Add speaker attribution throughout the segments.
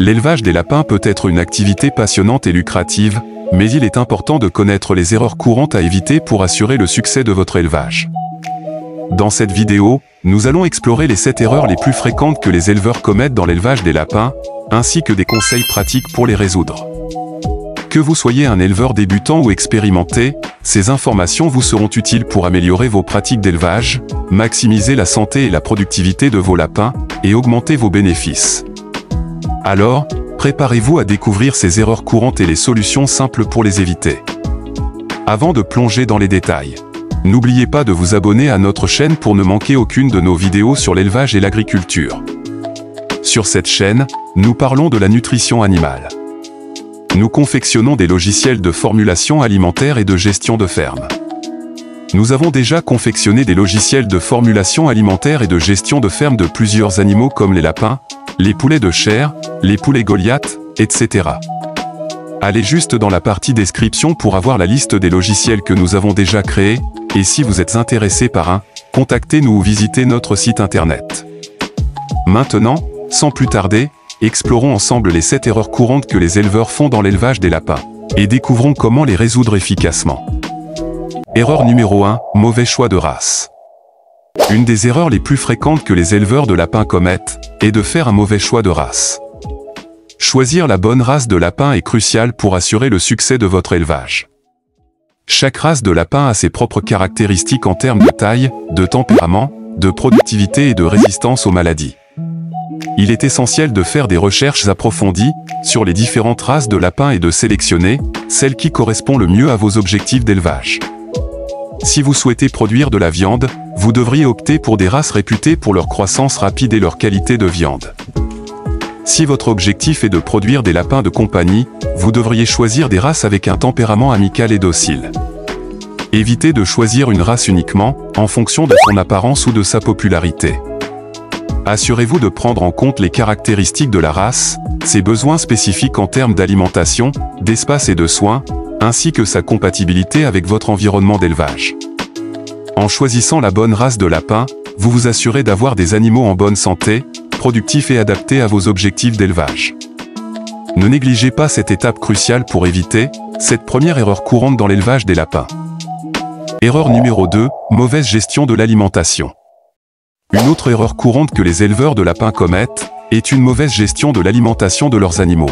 Speaker 1: L'élevage des lapins peut être une activité passionnante et lucrative, mais il est important de connaître les erreurs courantes à éviter pour assurer le succès de votre élevage. Dans cette vidéo, nous allons explorer les 7 erreurs les plus fréquentes que les éleveurs commettent dans l'élevage des lapins, ainsi que des conseils pratiques pour les résoudre. Que vous soyez un éleveur débutant ou expérimenté, ces informations vous seront utiles pour améliorer vos pratiques d'élevage, maximiser la santé et la productivité de vos lapins, et augmenter vos bénéfices. Alors, préparez-vous à découvrir ces erreurs courantes et les solutions simples pour les éviter. Avant de plonger dans les détails, n'oubliez pas de vous abonner à notre chaîne pour ne manquer aucune de nos vidéos sur l'élevage et l'agriculture. Sur cette chaîne, nous parlons de la nutrition animale. Nous confectionnons des logiciels de formulation alimentaire et de gestion de ferme. Nous avons déjà confectionné des logiciels de formulation alimentaire et de gestion de ferme de plusieurs animaux comme les lapins, les poulets de chair, les poulets Goliath, etc. Allez juste dans la partie description pour avoir la liste des logiciels que nous avons déjà créés, et si vous êtes intéressé par un, contactez-nous ou visitez notre site internet. Maintenant, sans plus tarder, explorons ensemble les 7 erreurs courantes que les éleveurs font dans l'élevage des lapins, et découvrons comment les résoudre efficacement. Erreur numéro 1, mauvais choix de race. Une des erreurs les plus fréquentes que les éleveurs de lapins commettent est de faire un mauvais choix de race. Choisir la bonne race de lapin est crucial pour assurer le succès de votre élevage. Chaque race de lapin a ses propres caractéristiques en termes de taille, de tempérament, de productivité et de résistance aux maladies. Il est essentiel de faire des recherches approfondies sur les différentes races de lapins et de sélectionner celle qui correspond le mieux à vos objectifs d'élevage. Si vous souhaitez produire de la viande, vous devriez opter pour des races réputées pour leur croissance rapide et leur qualité de viande. Si votre objectif est de produire des lapins de compagnie, vous devriez choisir des races avec un tempérament amical et docile. Évitez de choisir une race uniquement en fonction de son apparence ou de sa popularité. Assurez-vous de prendre en compte les caractéristiques de la race, ses besoins spécifiques en termes d'alimentation, d'espace et de soins, ainsi que sa compatibilité avec votre environnement d'élevage. En choisissant la bonne race de lapin, vous vous assurez d'avoir des animaux en bonne santé, productifs et adaptés à vos objectifs d'élevage. Ne négligez pas cette étape cruciale pour éviter cette première erreur courante dans l'élevage des lapins. Erreur numéro 2, mauvaise gestion de l'alimentation. Une autre erreur courante que les éleveurs de lapins commettent est une mauvaise gestion de l'alimentation de leurs animaux.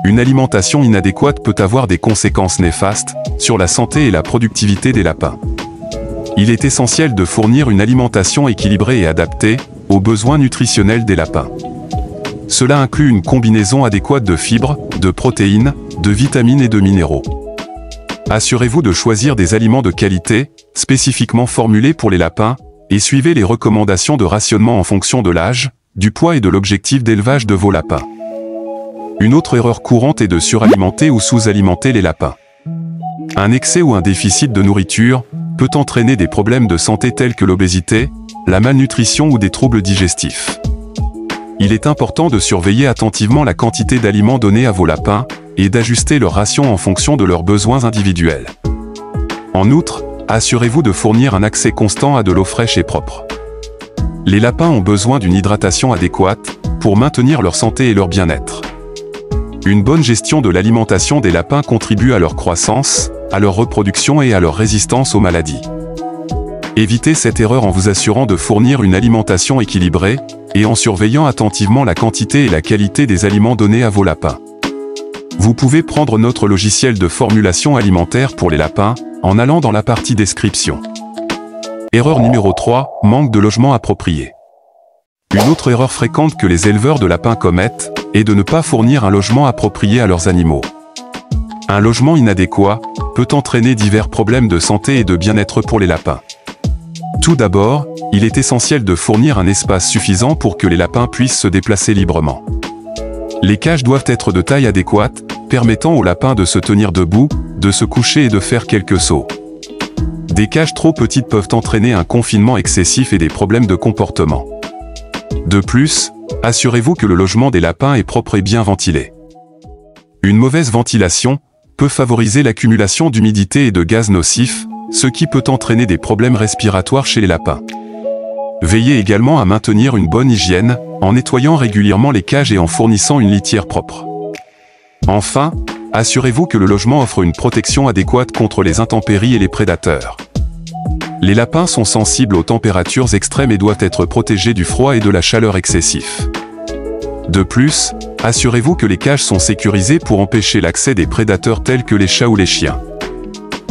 Speaker 1: Une alimentation inadéquate peut avoir des conséquences néfastes sur la santé et la productivité des lapins. Il est essentiel de fournir une alimentation équilibrée et adaptée aux besoins nutritionnels des lapins. Cela inclut une combinaison adéquate de fibres, de protéines, de vitamines et de minéraux. Assurez-vous de choisir des aliments de qualité, spécifiquement formulés pour les lapins, et suivez les recommandations de rationnement en fonction de l'âge, du poids et de l'objectif d'élevage de vos lapins. Une autre erreur courante est de suralimenter ou sous-alimenter les lapins. Un excès ou un déficit de nourriture peut entraîner des problèmes de santé tels que l'obésité, la malnutrition ou des troubles digestifs. Il est important de surveiller attentivement la quantité d'aliments donnés à vos lapins et d'ajuster leur ration en fonction de leurs besoins individuels. En outre, assurez-vous de fournir un accès constant à de l'eau fraîche et propre. Les lapins ont besoin d'une hydratation adéquate pour maintenir leur santé et leur bien-être. Une bonne gestion de l'alimentation des lapins contribue à leur croissance, à leur reproduction et à leur résistance aux maladies. Évitez cette erreur en vous assurant de fournir une alimentation équilibrée et en surveillant attentivement la quantité et la qualité des aliments donnés à vos lapins. Vous pouvez prendre notre logiciel de formulation alimentaire pour les lapins en allant dans la partie description. Erreur numéro 3, manque de logement approprié. Une autre erreur fréquente que les éleveurs de lapins commettent est de ne pas fournir un logement approprié à leurs animaux. Un logement inadéquat peut entraîner divers problèmes de santé et de bien-être pour les lapins. Tout d'abord, il est essentiel de fournir un espace suffisant pour que les lapins puissent se déplacer librement. Les cages doivent être de taille adéquate, permettant aux lapins de se tenir debout, de se coucher et de faire quelques sauts. Des cages trop petites peuvent entraîner un confinement excessif et des problèmes de comportement. De plus, assurez-vous que le logement des lapins est propre et bien ventilé. Une mauvaise ventilation peut favoriser l'accumulation d'humidité et de gaz nocifs, ce qui peut entraîner des problèmes respiratoires chez les lapins. Veillez également à maintenir une bonne hygiène, en nettoyant régulièrement les cages et en fournissant une litière propre. Enfin, assurez-vous que le logement offre une protection adéquate contre les intempéries et les prédateurs. Les lapins sont sensibles aux températures extrêmes et doivent être protégés du froid et de la chaleur excessifs. De plus, assurez-vous que les cages sont sécurisées pour empêcher l'accès des prédateurs tels que les chats ou les chiens.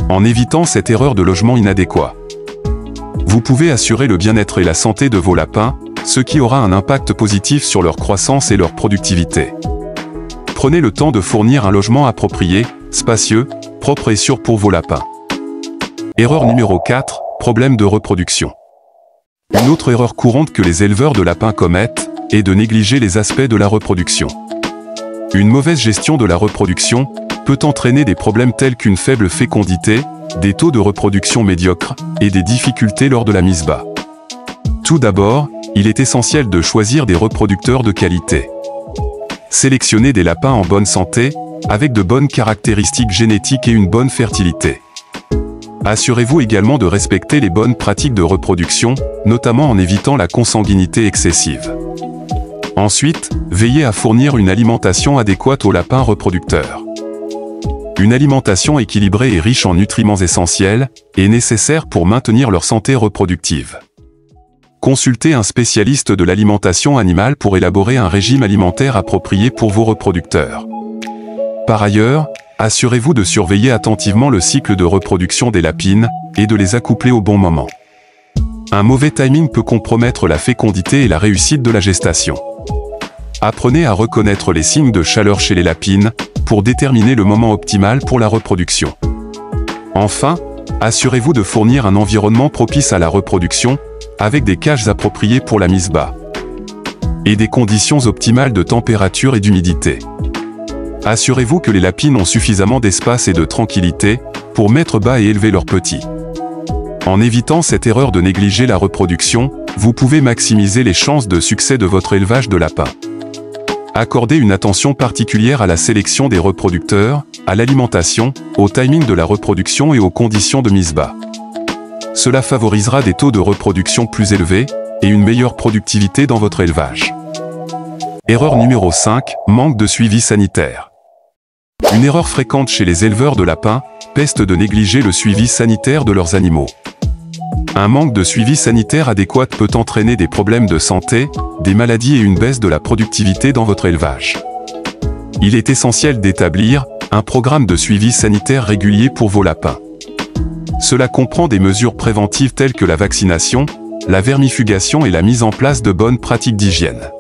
Speaker 1: En évitant cette erreur de logement inadéquat, vous pouvez assurer le bien-être et la santé de vos lapins, ce qui aura un impact positif sur leur croissance et leur productivité. Prenez le temps de fournir un logement approprié, spacieux, propre et sûr pour vos lapins. Erreur numéro 4, problème de reproduction. Une autre erreur courante que les éleveurs de lapins commettent est de négliger les aspects de la reproduction. Une mauvaise gestion de la reproduction peut entraîner des problèmes tels qu'une faible fécondité, des taux de reproduction médiocres et des difficultés lors de la mise bas. Tout d'abord, il est essentiel de choisir des reproducteurs de qualité. Sélectionnez des lapins en bonne santé, avec de bonnes caractéristiques génétiques et une bonne fertilité. Assurez-vous également de respecter les bonnes pratiques de reproduction, notamment en évitant la consanguinité excessive. Ensuite, veillez à fournir une alimentation adéquate aux lapins reproducteurs. Une alimentation équilibrée et riche en nutriments essentiels est nécessaire pour maintenir leur santé reproductive. Consultez un spécialiste de l'alimentation animale pour élaborer un régime alimentaire approprié pour vos reproducteurs. Par ailleurs, assurez-vous de surveiller attentivement le cycle de reproduction des lapines et de les accoupler au bon moment. Un mauvais timing peut compromettre la fécondité et la réussite de la gestation. Apprenez à reconnaître les signes de chaleur chez les lapines pour déterminer le moment optimal pour la reproduction. Enfin, assurez-vous de fournir un environnement propice à la reproduction, avec des cages appropriées pour la mise bas et des conditions optimales de température et d'humidité. Assurez-vous que les lapines ont suffisamment d'espace et de tranquillité pour mettre bas et élever leurs petits. En évitant cette erreur de négliger la reproduction, vous pouvez maximiser les chances de succès de votre élevage de lapins. Accordez une attention particulière à la sélection des reproducteurs, à l'alimentation, au timing de la reproduction et aux conditions de mise bas. Cela favorisera des taux de reproduction plus élevés et une meilleure productivité dans votre élevage. Erreur numéro 5, manque de suivi sanitaire. Une erreur fréquente chez les éleveurs de lapins peste de négliger le suivi sanitaire de leurs animaux. Un manque de suivi sanitaire adéquat peut entraîner des problèmes de santé, des maladies et une baisse de la productivité dans votre élevage. Il est essentiel d'établir un programme de suivi sanitaire régulier pour vos lapins. Cela comprend des mesures préventives telles que la vaccination, la vermifugation et la mise en place de bonnes pratiques d'hygiène.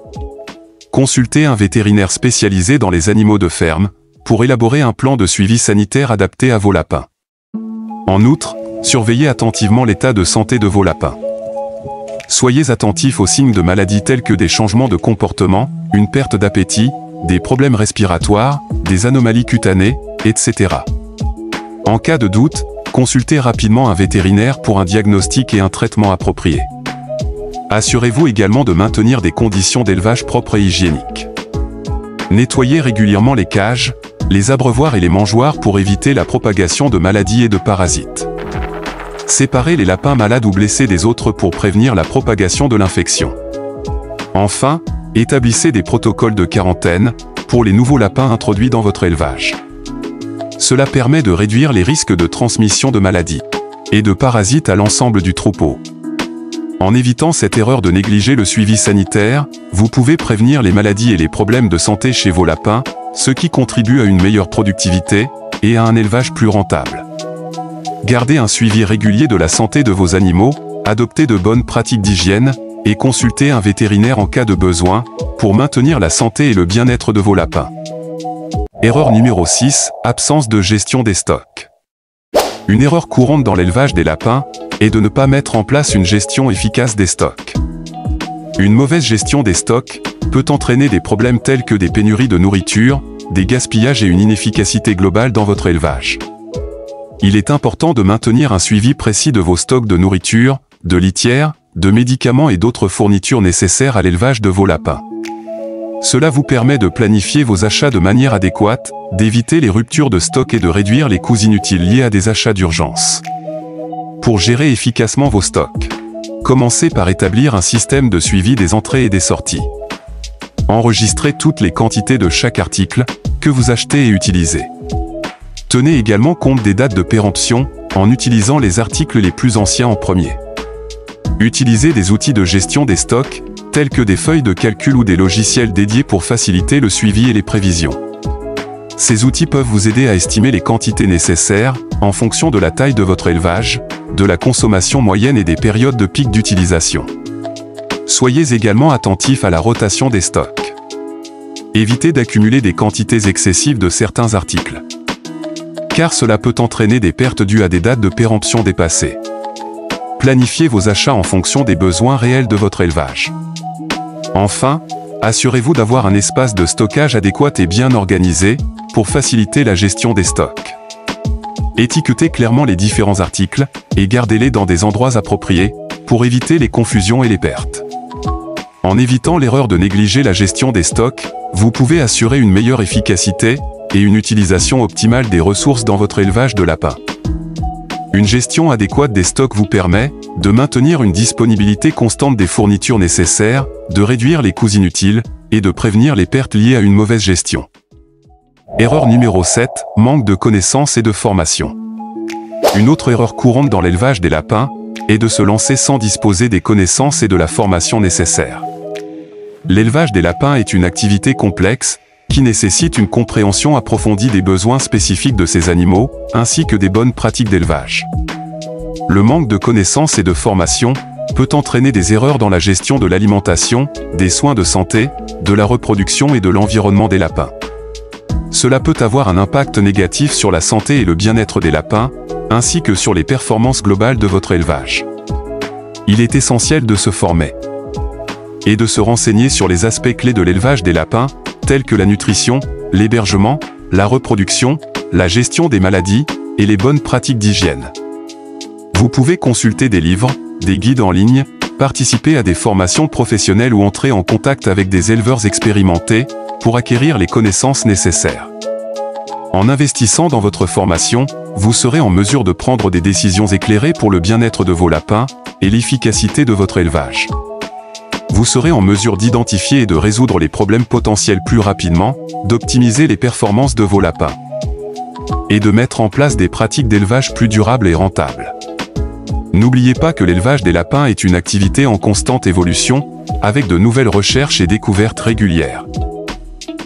Speaker 1: Consultez un vétérinaire spécialisé dans les animaux de ferme pour élaborer un plan de suivi sanitaire adapté à vos lapins. En outre, surveillez attentivement l'état de santé de vos lapins. Soyez attentifs aux signes de maladies tels que des changements de comportement, une perte d'appétit, des problèmes respiratoires, des anomalies cutanées, etc. En cas de doute, consultez rapidement un vétérinaire pour un diagnostic et un traitement approprié. Assurez-vous également de maintenir des conditions d'élevage propres et hygiéniques. Nettoyez régulièrement les cages, les abreuvoirs et les mangeoires pour éviter la propagation de maladies et de parasites. Séparez les lapins malades ou blessés des autres pour prévenir la propagation de l'infection. Enfin, établissez des protocoles de quarantaine pour les nouveaux lapins introduits dans votre élevage. Cela permet de réduire les risques de transmission de maladies et de parasites à l'ensemble du troupeau. En évitant cette erreur de négliger le suivi sanitaire, vous pouvez prévenir les maladies et les problèmes de santé chez vos lapins, ce qui contribue à une meilleure productivité et à un élevage plus rentable. Gardez un suivi régulier de la santé de vos animaux, adoptez de bonnes pratiques d'hygiène et consultez un vétérinaire en cas de besoin pour maintenir la santé et le bien-être de vos lapins. Erreur numéro 6, absence de gestion des stocks. Une erreur courante dans l'élevage des lapins est de ne pas mettre en place une gestion efficace des stocks. Une mauvaise gestion des stocks peut entraîner des problèmes tels que des pénuries de nourriture, des gaspillages et une inefficacité globale dans votre élevage. Il est important de maintenir un suivi précis de vos stocks de nourriture, de litière, de médicaments et d'autres fournitures nécessaires à l'élevage de vos lapins. Cela vous permet de planifier vos achats de manière adéquate, d'éviter les ruptures de stock et de réduire les coûts inutiles liés à des achats d'urgence. Pour gérer efficacement vos stocks, commencez par établir un système de suivi des entrées et des sorties. Enregistrez toutes les quantités de chaque article que vous achetez et utilisez. Tenez également compte des dates de péremption en utilisant les articles les plus anciens en premier. Utilisez des outils de gestion des stocks, tels que des feuilles de calcul ou des logiciels dédiés pour faciliter le suivi et les prévisions. Ces outils peuvent vous aider à estimer les quantités nécessaires en fonction de la taille de votre élevage, de la consommation moyenne et des périodes de pic d'utilisation. Soyez également attentif à la rotation des stocks. Évitez d'accumuler des quantités excessives de certains articles, car cela peut entraîner des pertes dues à des dates de péremption dépassées. Planifiez vos achats en fonction des besoins réels de votre élevage. Enfin, assurez-vous d'avoir un espace de stockage adéquat et bien organisé pour faciliter la gestion des stocks. Étiquetez clairement les différents articles et gardez-les dans des endroits appropriés pour éviter les confusions et les pertes. En évitant l'erreur de négliger la gestion des stocks, vous pouvez assurer une meilleure efficacité et une utilisation optimale des ressources dans votre élevage de lapins. Une gestion adéquate des stocks vous permet de maintenir une disponibilité constante des fournitures nécessaires, de réduire les coûts inutiles et de prévenir les pertes liées à une mauvaise gestion. Erreur numéro 7, manque de connaissances et de formation. Une autre erreur courante dans l'élevage des lapins est de se lancer sans disposer des connaissances et de la formation nécessaires. L'élevage des lapins est une activité complexe qui nécessite une compréhension approfondie des besoins spécifiques de ces animaux, ainsi que des bonnes pratiques d'élevage. Le manque de connaissances et de formation peut entraîner des erreurs dans la gestion de l'alimentation, des soins de santé, de la reproduction et de l'environnement des lapins. Cela peut avoir un impact négatif sur la santé et le bien-être des lapins, ainsi que sur les performances globales de votre élevage. Il est essentiel de se former et de se renseigner sur les aspects clés de l'élevage des lapins, tels que la nutrition, l'hébergement, la reproduction, la gestion des maladies et les bonnes pratiques d'hygiène. Vous pouvez consulter des livres, des guides en ligne, participer à des formations professionnelles ou entrer en contact avec des éleveurs expérimentés pour acquérir les connaissances nécessaires. En investissant dans votre formation, vous serez en mesure de prendre des décisions éclairées pour le bien-être de vos lapins et l'efficacité de votre élevage. Vous serez en mesure d'identifier et de résoudre les problèmes potentiels plus rapidement, d'optimiser les performances de vos lapins et de mettre en place des pratiques d'élevage plus durables et rentables. N'oubliez pas que l'élevage des lapins est une activité en constante évolution, avec de nouvelles recherches et découvertes régulières.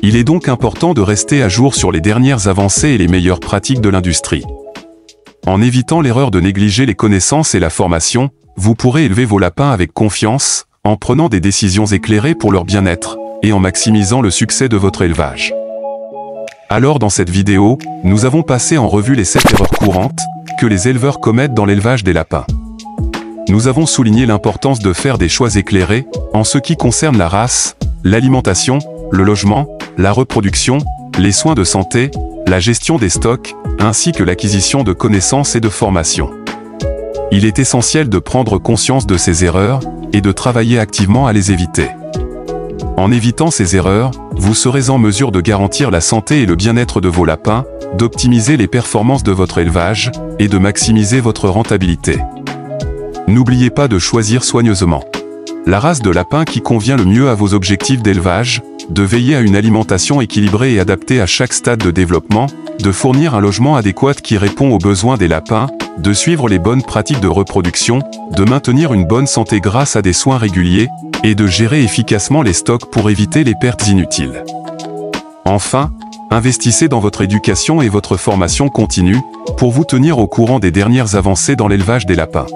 Speaker 1: Il est donc important de rester à jour sur les dernières avancées et les meilleures pratiques de l'industrie. En évitant l'erreur de négliger les connaissances et la formation, vous pourrez élever vos lapins avec confiance, en prenant des décisions éclairées pour leur bien-être, et en maximisant le succès de votre élevage. Alors dans cette vidéo, nous avons passé en revue les 7 erreurs courantes que les éleveurs commettent dans l'élevage des lapins. Nous avons souligné l'importance de faire des choix éclairés en ce qui concerne la race, l'alimentation, le logement, la reproduction, les soins de santé, la gestion des stocks, ainsi que l'acquisition de connaissances et de formation. Il est essentiel de prendre conscience de ces erreurs et de travailler activement à les éviter. En évitant ces erreurs, vous serez en mesure de garantir la santé et le bien-être de vos lapins, d'optimiser les performances de votre élevage et de maximiser votre rentabilité. N'oubliez pas de choisir soigneusement la race de lapin qui convient le mieux à vos objectifs d'élevage, de veiller à une alimentation équilibrée et adaptée à chaque stade de développement, de fournir un logement adéquat qui répond aux besoins des lapins, de suivre les bonnes pratiques de reproduction, de maintenir une bonne santé grâce à des soins réguliers, et de gérer efficacement les stocks pour éviter les pertes inutiles. Enfin, investissez dans votre éducation et votre formation continue, pour vous tenir au courant des dernières avancées dans l'élevage des lapins.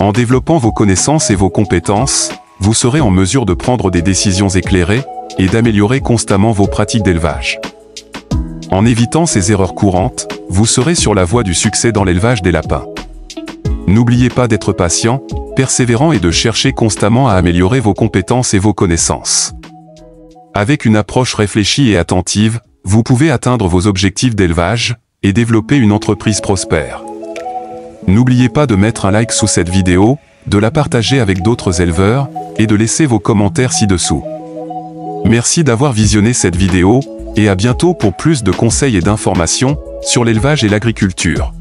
Speaker 1: En développant vos connaissances et vos compétences, vous serez en mesure de prendre des décisions éclairées, et d'améliorer constamment vos pratiques d'élevage. En évitant ces erreurs courantes, vous serez sur la voie du succès dans l'élevage des lapins. N'oubliez pas d'être patient, persévérant et de chercher constamment à améliorer vos compétences et vos connaissances. Avec une approche réfléchie et attentive, vous pouvez atteindre vos objectifs d'élevage et développer une entreprise prospère. N'oubliez pas de mettre un like sous cette vidéo, de la partager avec d'autres éleveurs et de laisser vos commentaires ci-dessous. Merci d'avoir visionné cette vidéo et à bientôt pour plus de conseils et d'informations sur l'élevage et l'agriculture.